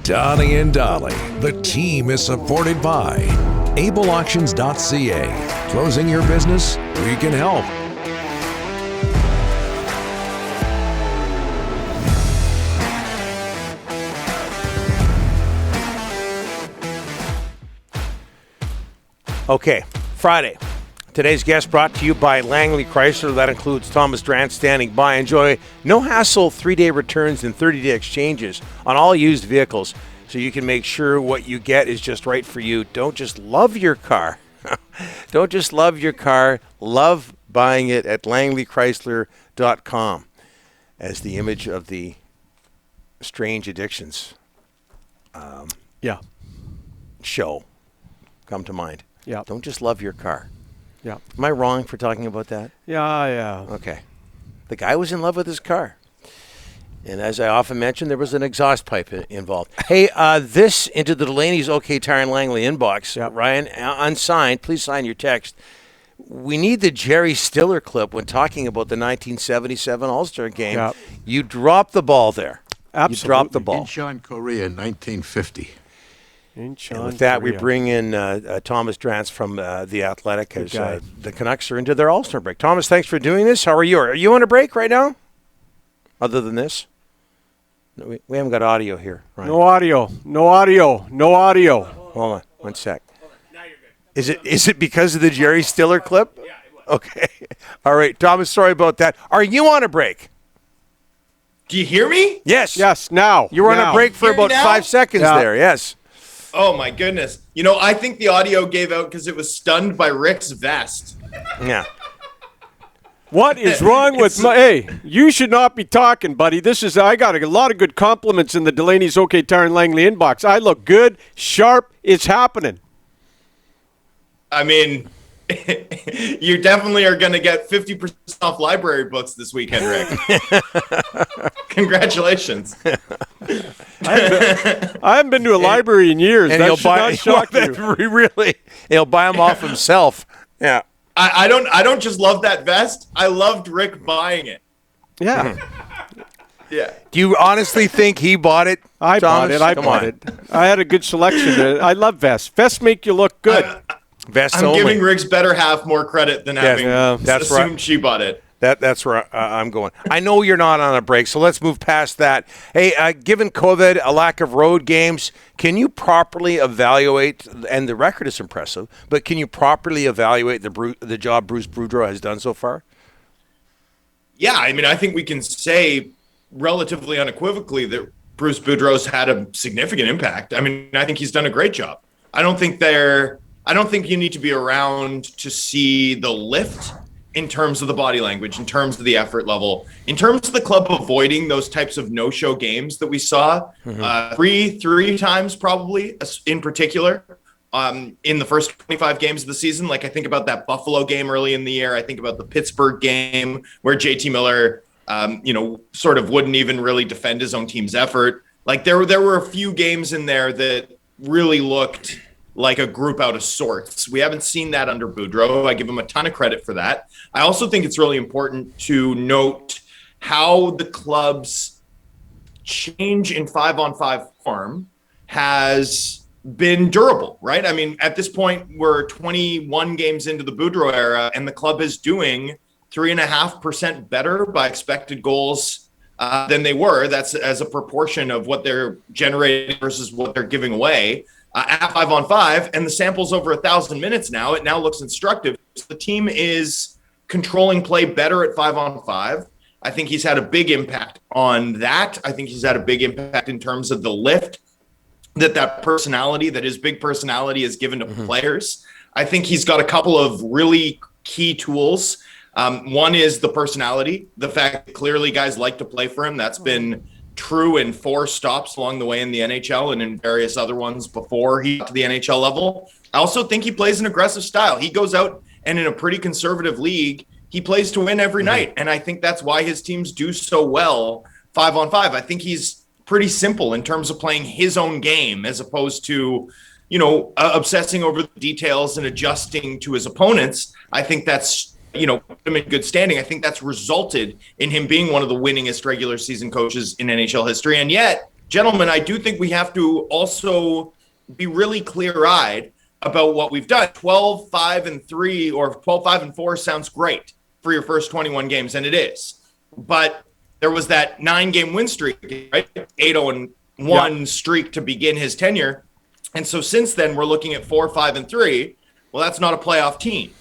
Donnie and Dolly. The team is supported by ableauctions.ca. Closing your business? We can help. Okay, Friday. Today's guest brought to you by Langley Chrysler. That includes Thomas Drance standing by. Enjoy no-hassle 3-day returns and 30-day exchanges on all used vehicles so you can make sure what you get is just right for you. Don't just love your car. Don't just love your car. Love buying it at langleychrysler.com as the image of the Strange Addictions show come to mind. Yeah. Don't just love your car. Yeah. Am I wrong for talking about that? Yeah. Okay. The guy was in love with his car. And as I often mention, there was an exhaust pipe involved. Hey, this into the Delaney's OK Tire and Langley inbox. Yep. Ryan, unsigned. Please sign your text. We need the Jerry Stiller clip when talking about the 1977 All-Star game. Yep. You dropped the ball there. Absolutely. You dropped the ball. Incheon, Korea, 1950. And with that, we bring in Thomas Drance from The Athletic as the Canucks are into their All-Star break. Thomas, thanks for doing this. How are you? Are you on a break right now? Other than this? No, we haven't got audio here, Ryan. No audio. Hold on, 1 sec. Now you're good. Is it because of the Jerry Stiller clip? Yeah, it was. Okay. All right, Thomas, sorry about that. Are you on a break? Do you hear me? Yes. Yes, now. You were on a break for about 5 seconds there, yes. Oh, my goodness. You know, I think the audio gave out because it was stunned by Rick's vest. Yeah. What is wrong with my... Hey, you should not be talking, buddy. I got a lot of good compliments in the Delaney's OK Tire and Langley inbox. I look good, sharp. It's happening. I mean, you definitely are going to get 50% off library books this weekend, Rick. Congratulations. I haven't been to a library in years. And that should not shock you. Really, he'll buy them off himself. Yeah. I don't just love that vest. I loved Rick buying it. Yeah. Yeah. Do you honestly think he bought it? I bought it. I had a good selection. I love vests. Vests make you look good. I'm giving Rick's better half more credit than having assumed she bought it. That's where I'm going. I know you're not on a break, so let's move past that. Hey, given COVID, a lack of road games, can you properly evaluate, and the record is impressive, but can you properly evaluate the job Bruce Boudreau has done so far? Yeah, I mean, I think we can say relatively unequivocally that Bruce Boudreau's had a significant impact. I mean, I think he's done a great job. I don't think you need to be around to see the lift in terms of the body language, in terms of the effort level, in terms of the club avoiding those types of no-show games that we saw three times probably in particular in the first 25 games of the season. Like I think about that Buffalo game early in the year. I think about the Pittsburgh game where JT Miller, sort of wouldn't even really defend his own team's effort. Like there were a few games in there that really looked like a group out of sorts. We haven't seen that under Boudreau. I give him a ton of credit for that. I also think it's really important to note how the club's change in 5-on-5 form has been durable, right? I mean, at this point, we're 21 games into the Boudreau era, and the club is doing 3.5% better by expected goals than they were. That's as a proportion of what they're generating versus what they're giving away. At 5-on-5, and the sample's over 1,000 minutes now. It now looks instructive. So the team is controlling play better at 5-on-5. I think he's had a big impact on that. I think he's had a big impact in terms of the lift that personality, that his big personality is given to players. I think he's got a couple of really key tools. One is the personality, the fact that clearly guys like to play for him. That's been true in 4 stops along the way in the NHL and in various other ones before he got to the NHL level. I also think he plays an aggressive style. He goes out and in a pretty conservative league, he plays to win every night. And I think that's why his teams do so well 5-on-5. I think he's pretty simple in terms of playing his own game as opposed to, obsessing over the details and adjusting to his opponents. I think that's, put him in good standing. I think that's resulted in him being one of the winningest regular season coaches in NHL history. And yet, gentlemen, I do think we have to also be really clear-eyed about what we've done. 12-5-3 or 12-5-4 sounds great for your first 21 games, and it is. But there was that 9-game win streak, right? 8-0-1 streak to begin his tenure. And so since then, we're looking at 4-5-3. Well, that's not a playoff team.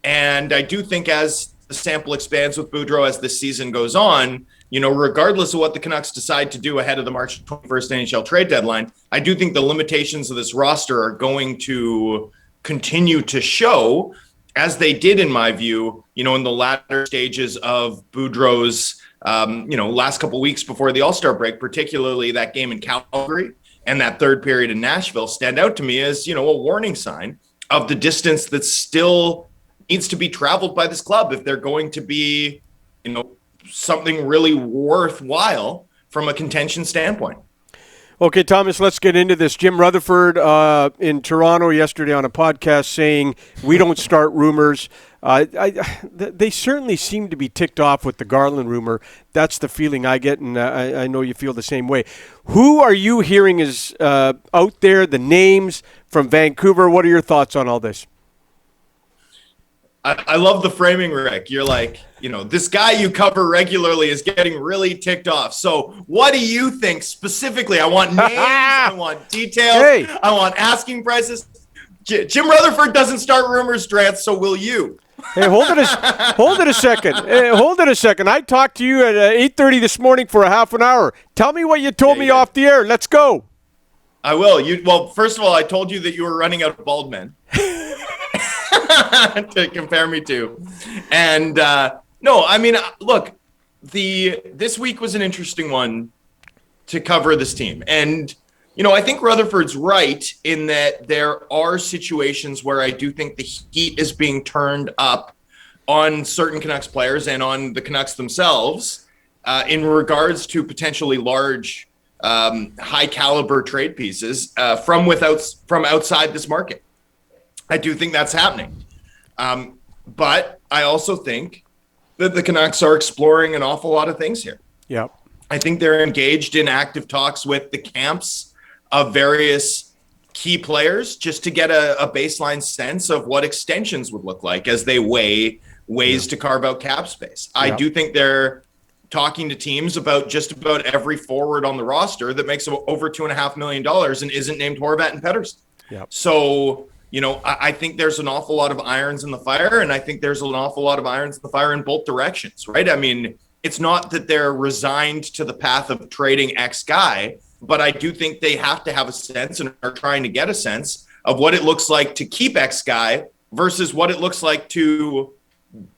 And I do think as the sample expands with Boudreau as this season goes on, regardless of what the Canucks decide to do ahead of the March 21st NHL trade deadline, I do think the limitations of this roster are going to continue to show, as they did, in my view, in the latter stages of Boudreau's, last couple of weeks before the All-Star break, particularly that game in Calgary and that third period in Nashville, stand out to me as, a warning sign of the distance that still needs to be traveled by this club if they're going to be, something really worthwhile from a contention standpoint. Okay, Thomas, let's get into this. Jim Rutherford in Toronto yesterday on a podcast saying we don't start rumors. They certainly seem to be ticked off with the Garland rumor. That's the feeling I get, and I know you feel the same way. Who are you hearing is out there, the names from Vancouver? What are your thoughts on all this? I love the framing, Rick. You're like, this guy you cover regularly is getting really ticked off. So what do you think specifically? I want names. I want details. Hey. I want asking prices. Jim Rutherford doesn't start rumors, Drance, so will you? Hey, hold it a second. Hold it a second. I talked to you at 8:30 this morning for a half an hour. Tell me what you told me off the air. Let's go. I will. Well, first of all, I told you that you were running out of bald men to compare me to. And no, I mean, look, this week was an interesting one to cover this team. And, I think Rutherford's right in that there are situations where I do think the heat is being turned up on certain Canucks players and on the Canucks themselves in regards to potentially large, high caliber trade pieces from outside this market. I do think that's happening. But I also think that the Canucks are exploring an awful lot of things here. Yeah. I think they're engaged in active talks with the camps of various key players just to get a baseline sense of what extensions would look like as they weigh ways to carve out cap space. I do think they're talking to teams about just about every forward on the roster that makes over $2.5 million and isn't named Horvat and Pettersson. Yep. So, I think there's an awful lot of irons in the fire, and I think there's an awful lot of irons in the fire in both directions, right? I mean, it's not that they're resigned to the path of trading X guy, but I do think they have to have a sense and are trying to get a sense of what it looks like to keep X guy versus what it looks like to,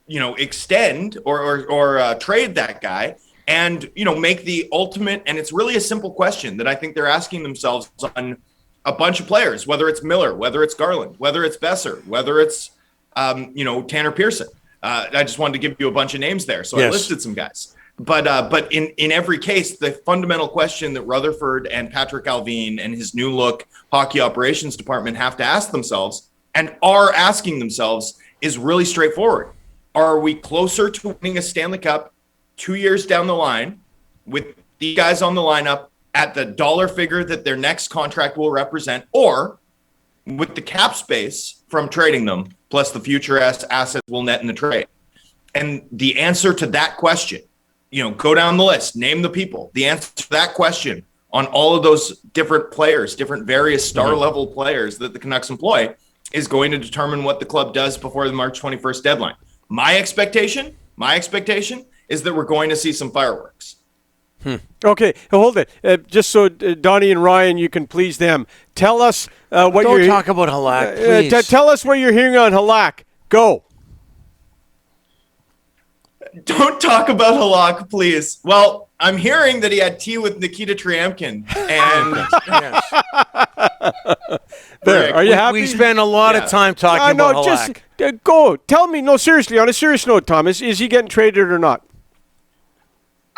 extend or trade that guy and, make the ultimate. And it's really a simple question that I think they're asking themselves on a bunch of players, whether it's Miller, whether it's Garland, whether it's Besser, whether it's, Tanner Pearson. I just wanted to give you a bunch of names there. So I listed some guys. But in every case, the fundamental question that Rutherford and Patrick Alvin and his new look hockey operations department have to ask themselves and are asking themselves is really straightforward. Are we closer to winning a Stanley Cup 2 years down the line with the guys on the lineup at the dollar figure that their next contract will represent, or with the cap space from trading them plus the future assets will net in the trade? And the answer to that question, go down the list, name the people. The answer to that question on all of those different players, different various star level players that the Canucks employ is going to determine what the club does before the March 21st deadline. My expectation is that we're going to see some fireworks. Okay, hold it. Just so Donnie and Ryan, you can please them. Tell us what you're... Don't talk about Halak, please. Tell us what you're hearing on Halak. Go. Don't talk about Halak, please. Well, I'm hearing that he had tea with Nikita Triamkin. And there, are you happy? We spend a lot of time talking about Halak. Just go. Tell me. No, seriously. On a serious note, Thomas, is he getting traded or not?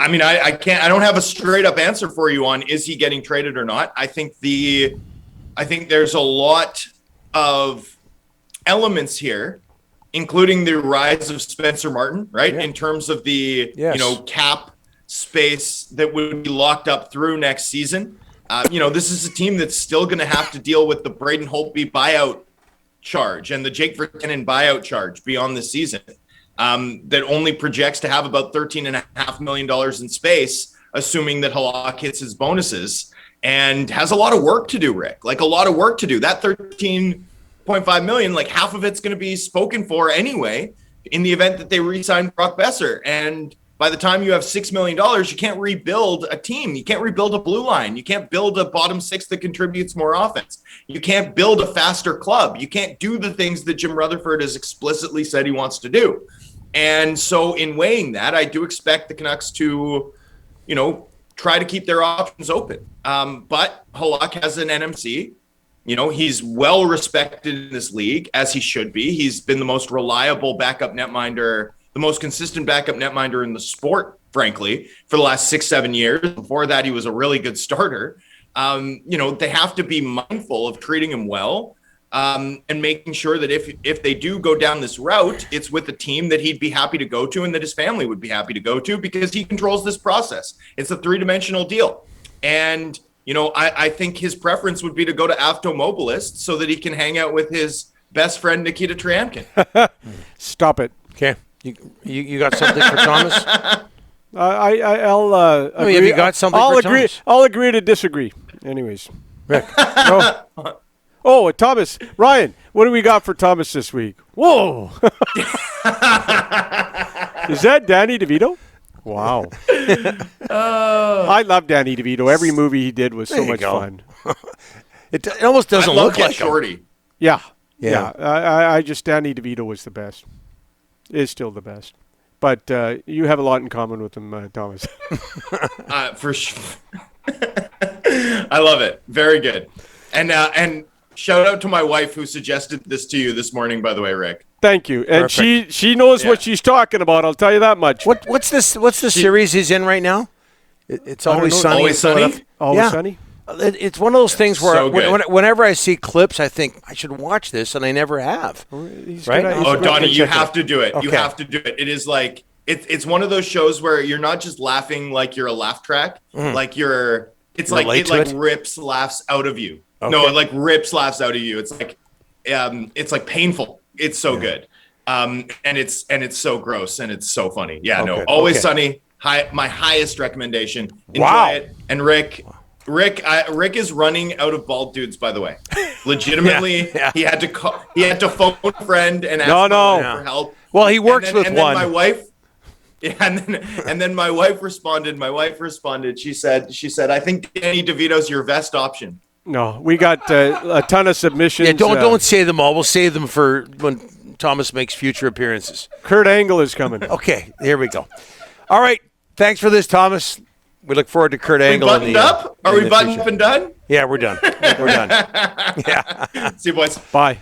I mean, I can't. I don't have a straight up answer for you on is he getting traded or not. I think there's a lot of elements here, including the rise of Spencer Martin, right? In terms of the cap space that would be locked up through next season. This is a team that's still going to have to deal with the Braden Holtby buyout charge and the Jake Virtanen buyout charge beyond the season. That only projects to have about $13.5 million in space, assuming that Halak hits his bonuses, and has a lot of work to do, Rick. Like, a lot of work to do. That $13.5 million, like half of it's going to be spoken for anyway in the event that they re-sign Brock Besser. And by the time you have $6 million, you can't rebuild a team. You can't rebuild a blue line. You can't build a bottom six that contributes more offense. You can't build a faster club. You can't do the things that Jim Rutherford has explicitly said he wants to do. And so in weighing that, I do expect the Canucks to, try to keep their options open. But Halak has an NMC. He's well respected in this league, as he should be. He's been the most reliable backup netminder, the most consistent backup netminder in the sport, frankly, for the last 6-7 years. Before that, he was a really good starter. They have to be mindful of treating him well. And making sure that if they do go down this route, it's with a team that he'd be happy to go to and that his family would be happy to go to, because he controls this process. It's a 3-dimensional deal. And, I think his preference would be to go to Avtomobilist so that he can hang out with his best friend, Nikita Triankin. Stop it. Okay. You got something for Thomas? I'll agree. Have you got something for Thomas? I'll agree to disagree. Anyways. Rick. No. Oh, Thomas. Ryan, what do we got for Thomas this week? Whoa. Is that Danny DeVito? Wow. I love Danny DeVito. Every movie he did was so much fun. It almost doesn't look like Shorty. Yeah. I just, Danny DeVito was the best. Is still the best. But you have a lot in common with him, Thomas. For sure. I love it. Very good. And shout out to my wife who suggested this to you this morning, by the way, Rick. Thank you. And Perfect. she knows what she's talking about, I'll tell you that much. What's this? What's the series he's in right now? It's Always Sunny. Always Sunny? Always Sunny? It's one of those things where So whenever I see clips, I think I should watch this, and I never have. Right? Donnie, you have to do it. Okay. You have to do it. It is like it's one of those shows where you're not just laughing like you're a laugh track, like it's like it rips laughs out of you. Okay. No, it like rips laughs out of you. It's like painful. It's so good. And it's so gross and it's so funny. Yeah, Okay. no, Always Sunny. My highest recommendation. Enjoy it. And Rick is running out of bald dudes, by the way. Legitimately, he had to phone a friend and ask for help. Well, he works with and one. Then my wife, and then my wife responded. She said, I think Danny DeVito's your best option. No, we got a ton of submissions. Yeah, don't say them all. We'll save them for when Thomas makes future appearances. Kurt Angle is coming. Okay, here we go. All right, thanks for this, Thomas. We look forward to Kurt Angle. Are we buttoned up and done? Yeah, we're done. We're done. Yeah. See you, boys. Bye.